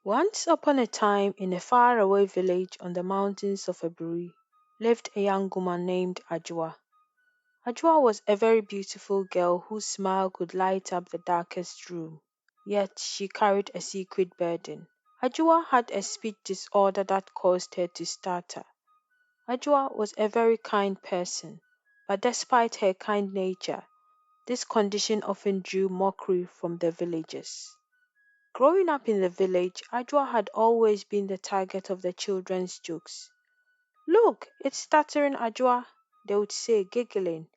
Once upon a time, in a faraway village on the mountains of Eburi, lived a young woman named Ajua. Ajua was a very beautiful girl whose smile could light up the darkest room. Yet she carried a secret burden. Ajua had a speech disorder that caused her to stutter. Ajua was a very kind person, but despite her kind nature, this condition often drew mockery from the villagers. Growing up in the village, Ajua had always been the target of the children's jokes. Look, it's stuttering Ajua, they would say, giggling,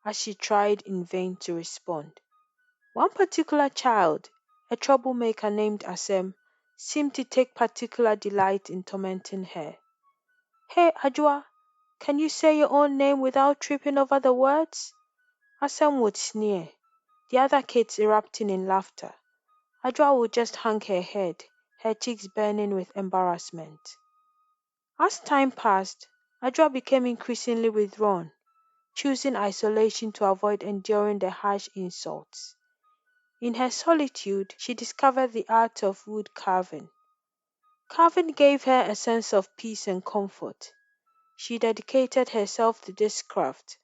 as she tried in vain to respond. One particular child, a troublemaker named Asem, seemed to take particular delight in tormenting her. Hey, Ajua, can you say your own name without tripping over the words? Asem would sneer, the other kids erupting in laughter. Ajua would just hang her head, her cheeks burning with embarrassment. As time passed, Ajua became increasingly withdrawn, choosing isolation to avoid enduring the harsh insults. In her solitude, she discovered the art of wood carving. Carving gave her a sense of peace and comfort. She dedicated herself to this craft,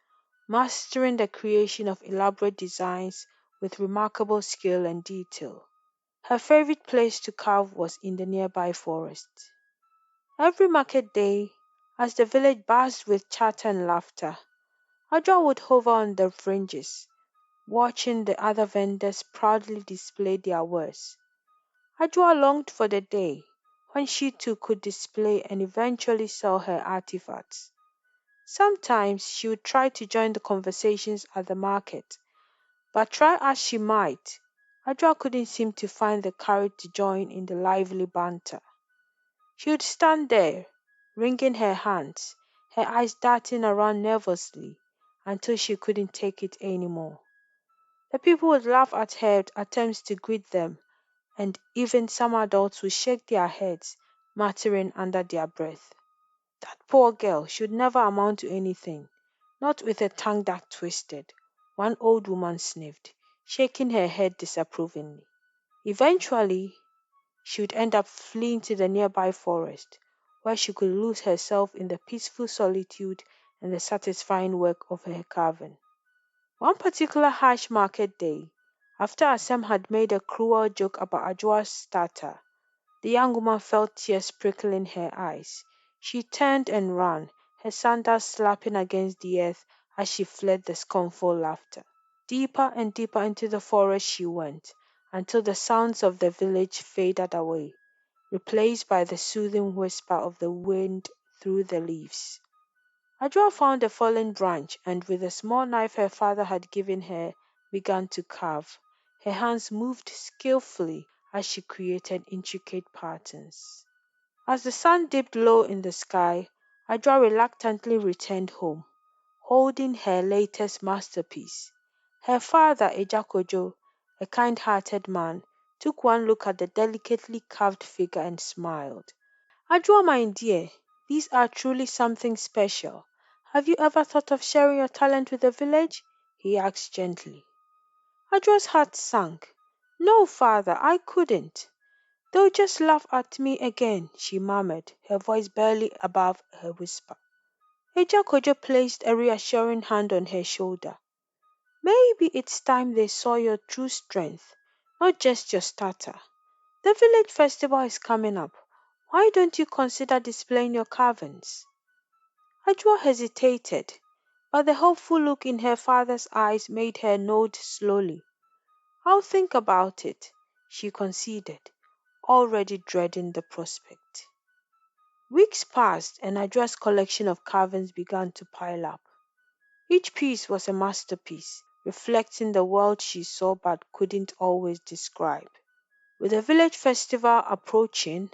mastering the creation of elaborate designs with remarkable skill and detail. Her favorite place to carve was in the nearby forest. Every market day, as the village buzzed with chatter and laughter, Ajua would hover on the fringes, watching the other vendors proudly display their wares. Ajua longed for the day when she too could display and eventually sell her artifacts. Sometimes she would try to join the conversations at the market, but try as she might, Ajua couldn't seem to find the courage to join in the lively banter. She would stand there, wringing her hands, her eyes darting around nervously, until she couldn't take it any more. The people would laugh at her attempts to greet them, and even some adults would shake their heads, muttering under their breath. That poor girl should never amount to anything, not with a tongue that twisted, one old woman sniffed, shaking her head disapprovingly. Eventually, she would end up fleeing to the nearby forest, where she could lose herself in the peaceful solitude and the satisfying work of her carving. One particular harsh market day, after Asem had made a cruel joke about Ajua's starter, the young woman felt tears prickling her eyes. She turned and ran, her sandals slapping against the earth as she fled the scornful laughter. Deeper and deeper into the forest she went, until the sounds of the village faded away, replaced by the soothing whisper of the wind through the leaves. Ajua found a fallen branch and with a small knife her father had given her began to carve. Her hands moved skillfully as she created intricate patterns. As the sun dipped low in the sky, Ajua reluctantly returned home, holding her latest masterpiece. Her father, Ejakojo, a kind-hearted man, took one look at the delicately carved figure and smiled. Ajua, my dear, these are truly something special. Have you ever thought of sharing your talent with the village? He asked gently. Ajua's heart sank. No, father, I couldn't. They'll just laugh at me again, she murmured, her voice barely above her whisper. Ejakojo placed a reassuring hand on her shoulder. Maybe it's time they saw your true strength, not just your starter. The village festival is coming up. Why don't you consider displaying your carvings? Ajua hesitated, but the hopeful look in her father's eyes made her nod slowly. I'll think about it, she conceded, already dreading the prospect. Weeks passed and Ajua's collection of carvings began to pile up. Each piece was a masterpiece, reflecting the world she saw but couldn't always describe. With the village festival approaching,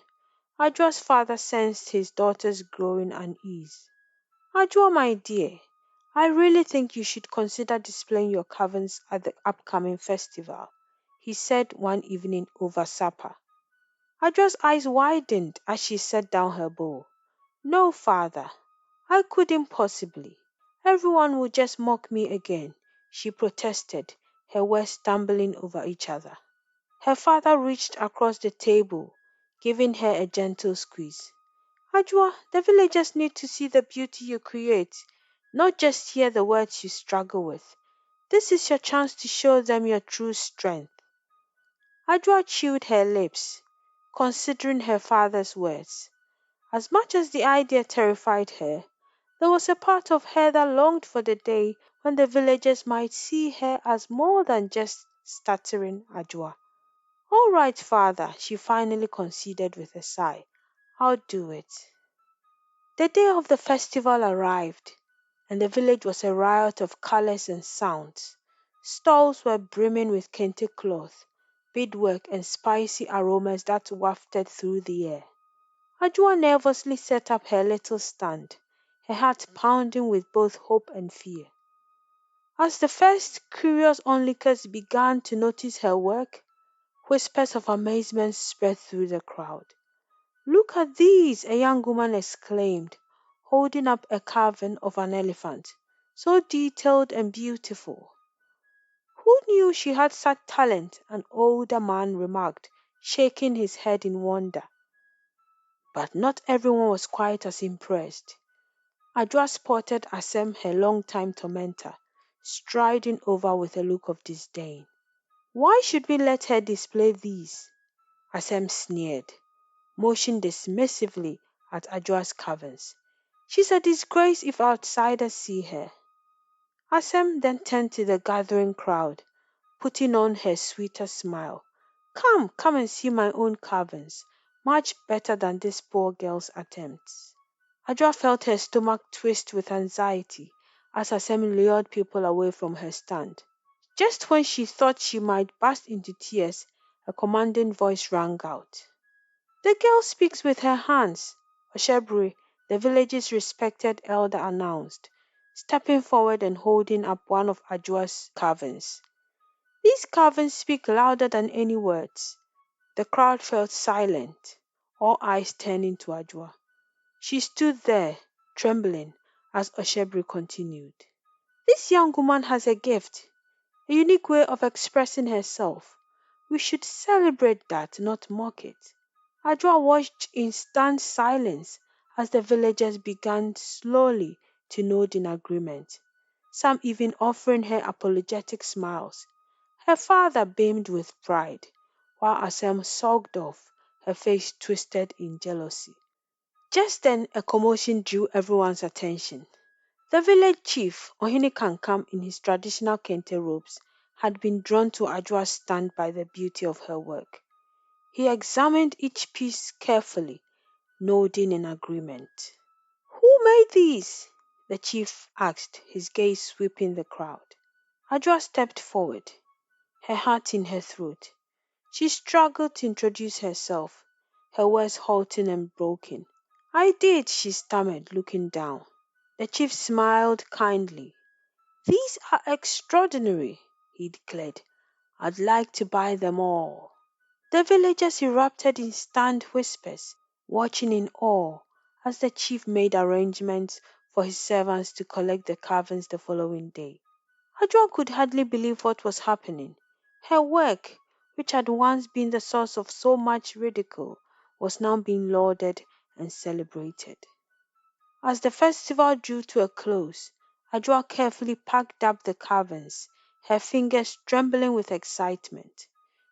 Ajua's father sensed his daughter's growing unease. Ajua, my dear, I really think you should consider displaying your carvings at the upcoming festival, he said one evening over supper. Ajua's eyes widened as she set down her bowl. No, father, I couldn't possibly. Everyone would just mock me again, she protested, her words stumbling over each other. Her father reached across the table, giving her a gentle squeeze. Ajua, the villagers need to see the beauty you create, not just hear the words you struggle with. This is your chance to show them your true strength. Ajua chewed her lips, considering her father's words. As much as the idea terrified her, there was a part of her that longed for the day when the villagers might see her as more than just stuttering Ajua. All right, father, she finally conceded with a sigh. I'll do it. The day of the festival arrived, and the village was a riot of colors and sounds. Stalls were brimming with kente cloth, beadwork, and spicy aromas that wafted through the air. Ajua nervously set up her little stand, her heart pounding with both hope and fear. As the first curious onlookers began to notice her work, whispers of amazement spread through the crowd. Look at these, a young woman exclaimed, holding up a carving of an elephant, so detailed and beautiful. Who knew she had such talent? An older man remarked, shaking his head in wonder. But not everyone was quite as impressed. Ajua spotted Asem, her long-time tormentor, striding over with a look of disdain. Why should we let her display these? Asem sneered, motioned dismissively at Ajua's caverns. She's a disgrace if outsiders see her. Asem then turned to the gathering crowd, putting on her sweetest smile. Come and see my own caverns, much better than this poor girl's attempts. Ajua felt her stomach twist with anxiety as Asem lured people away from her stand. Just when she thought she might burst into tears, a commanding voice rang out. The girl speaks with her hands, Oshebri, the village's respected elder announced, stepping forward and holding up one of Ajua's caverns. These caverns speak louder than any words. The crowd fell silent, all eyes turning to Ajua. She stood there, trembling, as Oshebri continued. This young woman has a gift, a unique way of expressing herself. We should celebrate that, not mock it. Ajua watched in stunned silence as the villagers began slowly to nod in agreement, some even offering her apologetic smiles. Her father beamed with pride, while Asem sulked off, her face twisted in jealousy. Just then a commotion drew everyone's attention. The village chief, Ohene Kankam, in his traditional kente robes, had been drawn to Ajua's stand by the beauty of her work. He examined each piece carefully, nodding in agreement. Who made these? The chief asked, his gaze sweeping the crowd. Ajua stepped forward, her heart in her throat. She struggled to introduce herself, her words halting and broken. I did, she stammered, looking down. The chief smiled kindly. These are extraordinary, he declared. I'd like to buy them all. The villagers erupted in stunned whispers, watching in awe as the chief made arrangements for his servants to collect the caverns the following day. Ajua could hardly believe what was happening. Her work, which had once been the source of so much ridicule, was now being lauded and celebrated. As the festival drew to a close, Ajua carefully packed up the caverns, her fingers trembling with excitement.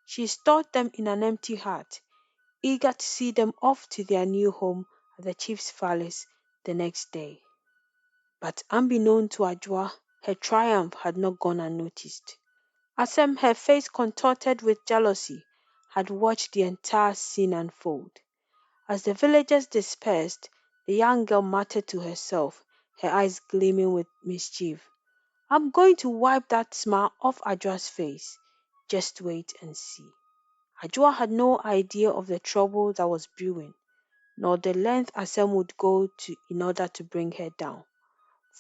She stored them in an empty hut, eager to see them off to their new home at the chief's palace the next day. But unbeknown to Ajua, her triumph had not gone unnoticed. Asem, her face contorted with jealousy, had watched the entire scene unfold. As the villagers dispersed, the young girl muttered to herself, her eyes gleaming with mischief. I'm going to wipe that smile off Ajua's face. Just wait and see. Ajua had no idea of the trouble that was brewing, nor the length Asem would go to in order to bring her down.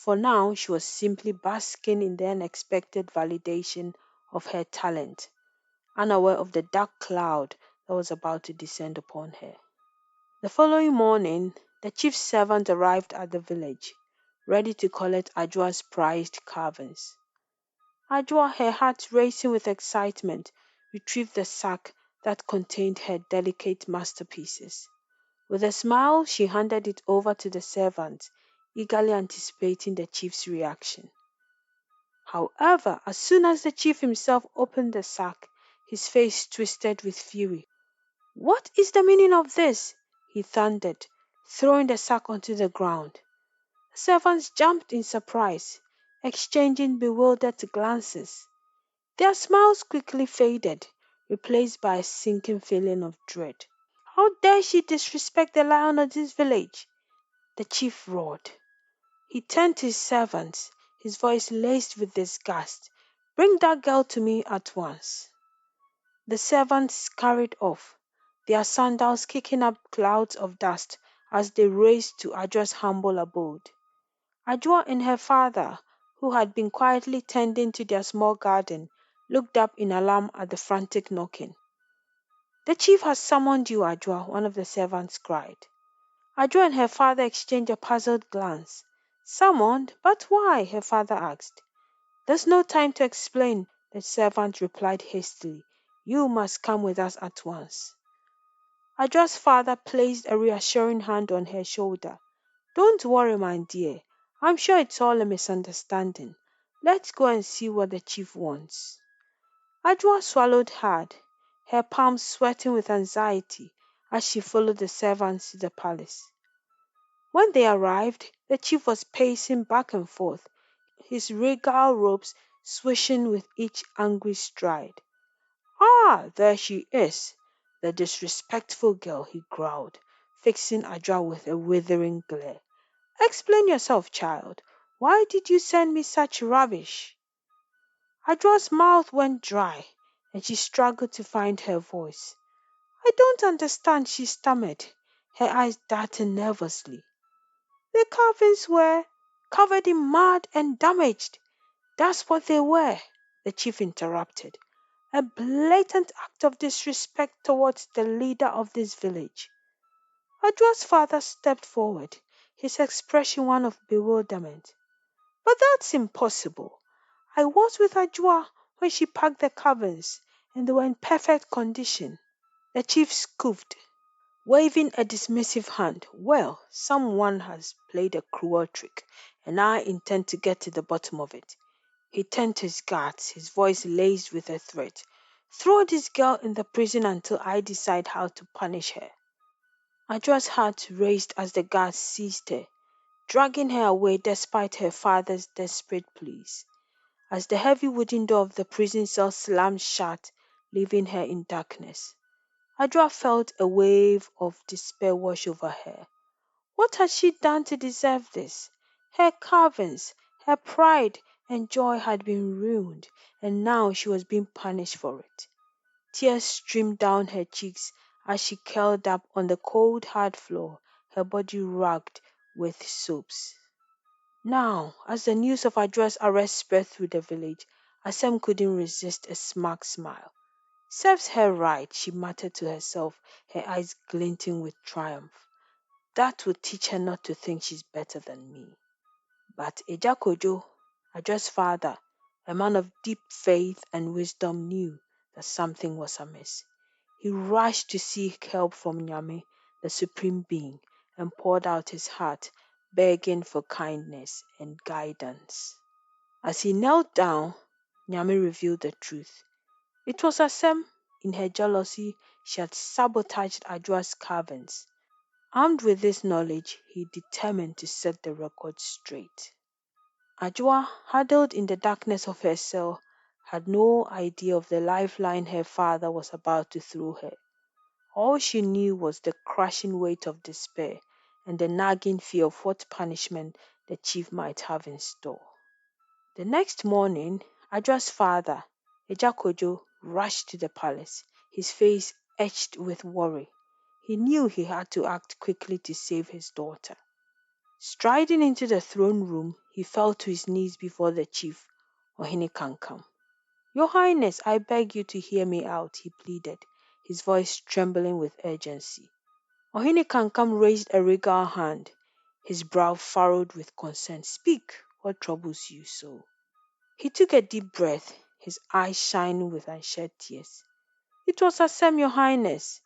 For now, she was simply basking in the unexpected validation of her talent, unaware of the dark cloud that was about to descend upon her. The following morning, the chief's servant arrived at the village, ready to collect Ajua's prized caverns. Ajua, her heart racing with excitement, retrieved the sack that contained her delicate masterpieces. With a smile, she handed it over to the servant, eagerly anticipating the chief's reaction. However, as soon as the chief himself opened the sack, his face twisted with fury. "What is the meaning of this?" he thundered, throwing the sack onto the ground. The servants jumped in surprise, exchanging bewildered glances. Their smiles quickly faded, replaced by a sinking feeling of dread. "How dare she disrespect the lion of this village?" the chief roared. He turned to his servants, his voice laced with disgust. "Bring that girl to me at once." The servants scurried off, their sandals kicking up clouds of dust as they raced to Ajwa's humble abode. Ajwa and her father, who had been quietly tending to their small garden, looked up in alarm at the frantic knocking. "The chief has summoned you, Ajwa," one of the servants cried. Ajwa and her father exchanged a puzzled glance. "Summoned? But why?" her father asked. "There's no time to explain," the servant replied hastily. "You must come with us at once." Ajwa's father placed a reassuring hand on her shoulder. "Don't worry, my dear. I'm sure it's all a misunderstanding. Let's go and see what the chief wants." Ajwa swallowed hard, her palms sweating with anxiety as she followed the servants to the palace. When they arrived, the chief was pacing back and forth, his regal robes swishing with each angry stride. "Ah, there she is, the disrespectful girl," he growled, fixing Ajwa with a withering glare. "Explain yourself, child. Why did you send me such rubbish?" Ajwa's mouth went dry, and she struggled to find her voice. "I don't understand," she stammered, her eyes darting nervously. "The carvings were covered in mud and damaged. That's what they were," the chief interrupted. "A blatant act of disrespect towards the leader of this village." Ajwa's father stepped forward, his expression one of bewilderment. "But that's impossible. I was with Ajwa when she packed the carvings, and they were in perfect condition." The chief scoffed, waving a dismissive hand. "Well, someone has played a cruel trick, and I intend to get to the bottom of it." He turned to his guards, his voice laced with a threat. "Throw this girl in the prison until I decide how to punish her." Ajwa's heart raced as the guards seized her, dragging her away despite her father's desperate pleas. As the heavy wooden door of the prison cell slammed shut, leaving her in darkness, Ajwa felt a wave of despair wash over her. What had she done to deserve this? Her carvings, her pride and joy had been ruined, and now she was being punished for it. Tears streamed down her cheeks as she curled up on the cold, hard floor, her body rugged with sobs. Now, as the news of Ajwa's arrest spread through the village, Asem couldn't resist a smug smile. "Serves her right," she muttered to herself, her eyes glinting with triumph. "That will teach her not to think she's better than me." But Ejakojo, Ajwa's father, a man of deep faith and wisdom, knew that something was amiss. He rushed to seek help from Nyame, the Supreme Being, and poured out his heart, begging for kindness and guidance. As he knelt down, Nyame revealed the truth. It was Asem. In her jealousy, she had sabotaged Ajwa's carvings. Armed with this knowledge, he determined to set the record straight. Ajwa, huddled in the darkness of her cell, had no idea of the lifeline her father was about to throw her. All she knew was the crushing weight of despair and the nagging fear of what punishment the chief might have in store. The next morning, Ajwa's father, Ejakojo, rushed to the palace, his face etched with worry. He knew he had to act quickly to save his daughter. Striding into the throne room, he fell to his knees before the chief, Ohene Kankam. "Your Highness, I beg you to hear me out," he pleaded, his voice trembling with urgency. Ohene Kankam raised a regal hand, his brow furrowed with concern. "Speak, what troubles you so?" He took a deep breath, his eyes shining with unshed tears. It was Asem, your highness.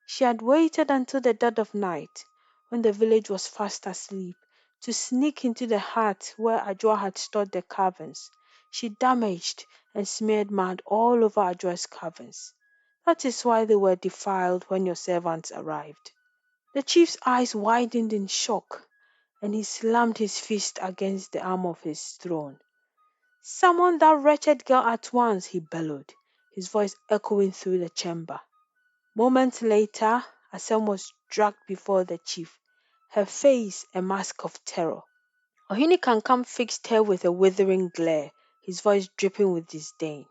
She had waited until the dead of night, when the village was fast asleep, to sneak into the hut where Ajua had stored the caverns. She damaged and smeared mud all over Ajua's caverns. That is why they were defiled when your servants arrived. The chief's eyes widened in shock, and he slammed his fist against the arm of his throne. Summon that wretched girl at once, he bellowed, his voice echoing through the chamber. Moments later, Asem was dragged before the chief, her face a mask of terror. Ohini Kankam fixed her with a withering glare, his voice dripping with disdain.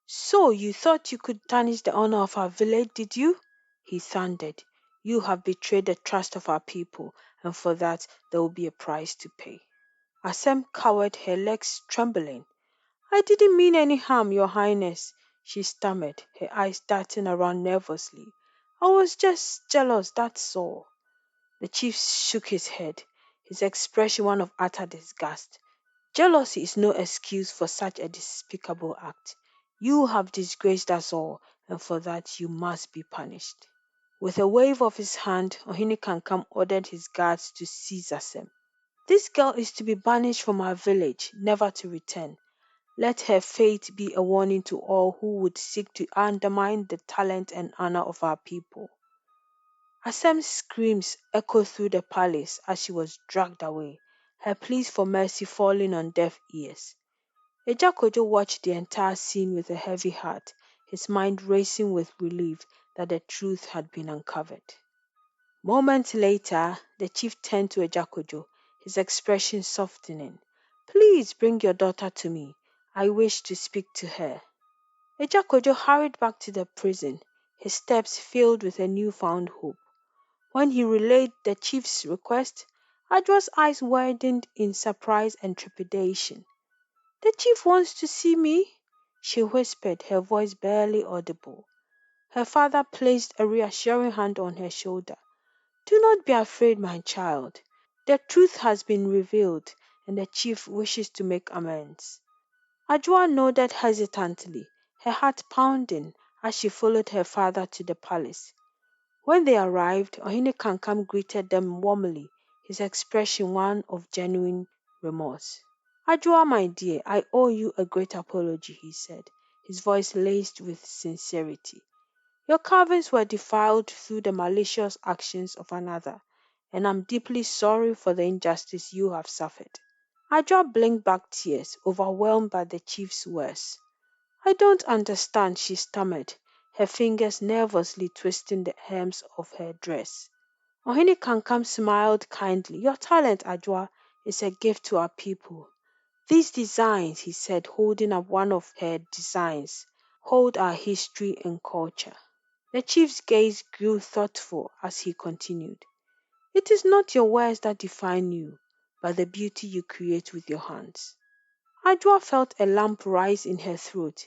So you thought you could tarnish the honor of our village, did you? He thundered. You have betrayed the trust of our people, and for that there will be a price to pay. Asem cowered, her legs trembling. I didn't mean any harm, your highness, she stammered, her eyes darting around nervously. I was just jealous, that's all. The chief shook his head, his expression one of utter disgust. Jealousy is no excuse for such a despicable act. You have disgraced us all, and for that you must be punished. With a wave of his hand, Ohini Kankam ordered his guards to seize Asem. This girl is to be banished from our village, never to return. Let her fate be a warning to all who would seek to undermine the talent and honor of our people. Asem's screams echoed through the palace as she was dragged away, her pleas for mercy falling on deaf ears. Ejakojo watched the entire scene with a heavy heart, his mind racing with relief that the truth had been uncovered. Moments later, the chief turned to Ejakojo, his expression softening. Please bring your daughter to me. I wish to speak to her. Ejakojo hurried back to the prison, his steps filled with a newfound hope. When he relayed the chief's request, Ajua's eyes widened in surprise and trepidation. The chief wants to see me, she whispered, her voice barely audible. Her father placed a reassuring hand on her shoulder. Do not be afraid, my child. The truth has been revealed, and the chief wishes to make amends. Ajua nodded hesitantly, her heart pounding as she followed her father to the palace. When they arrived, Ohini Kankam greeted them warmly, his expression one of genuine remorse. Ajua, my dear, I owe you a great apology, he said, his voice laced with sincerity. Your caverns were defiled through the malicious actions of another, and I'm deeply sorry for the injustice you have suffered. Ajua blinked back tears, overwhelmed by the chief's words. I don't understand, she stammered, her fingers nervously twisting the hems of her dress. Ohini Kankam smiled kindly. Your talent, Ajua, is a gift to our people. These designs, he said, holding up one of her designs, hold our history and culture. The chief's gaze grew thoughtful as he continued. It is not your words that define you, but the beauty you create with your hands. Ajua felt a lump rise in her throat,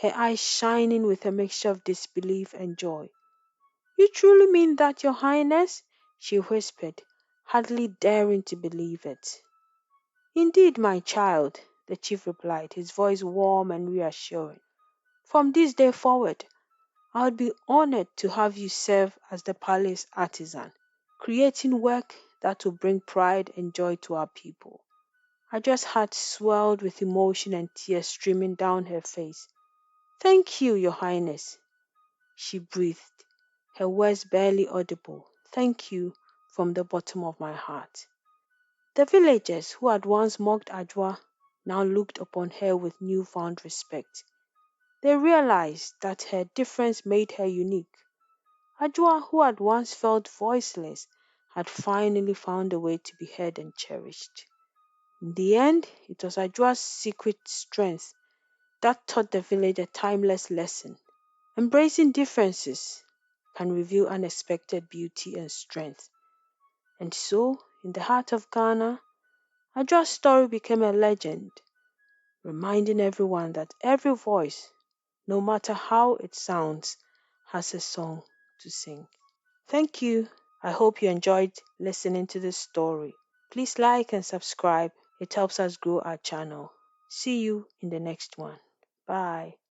her eyes shining with a mixture of disbelief and joy. You truly mean that, your highness? She whispered, hardly daring to believe it. Indeed, my child, the chief replied, his voice warm and reassuring. From this day forward, I would be honored to have you serve as the palace artisan, creating work that will bring pride and joy to our people. Ajua's heart swelled with emotion and tears streaming down her face. Thank you, your highness, she breathed, her words barely audible. Thank you from the bottom of my heart. The villagers who had once mocked Ajua now looked upon her with newfound respect. They realized that her difference made her unique. Ajua, who had once felt voiceless, had finally found a way to be heard and cherished. In the end, it was Ajua's secret strength that taught the village a timeless lesson. Embracing differences can reveal unexpected beauty and strength. And so, in the heart of Ghana, Ajua's story became a legend, reminding everyone that every voice, no matter how it sounds, has a song to sing. Thank you. I hope you enjoyed listening to this story. Please like and subscribe. It helps us grow our channel. See you in the next one. Bye.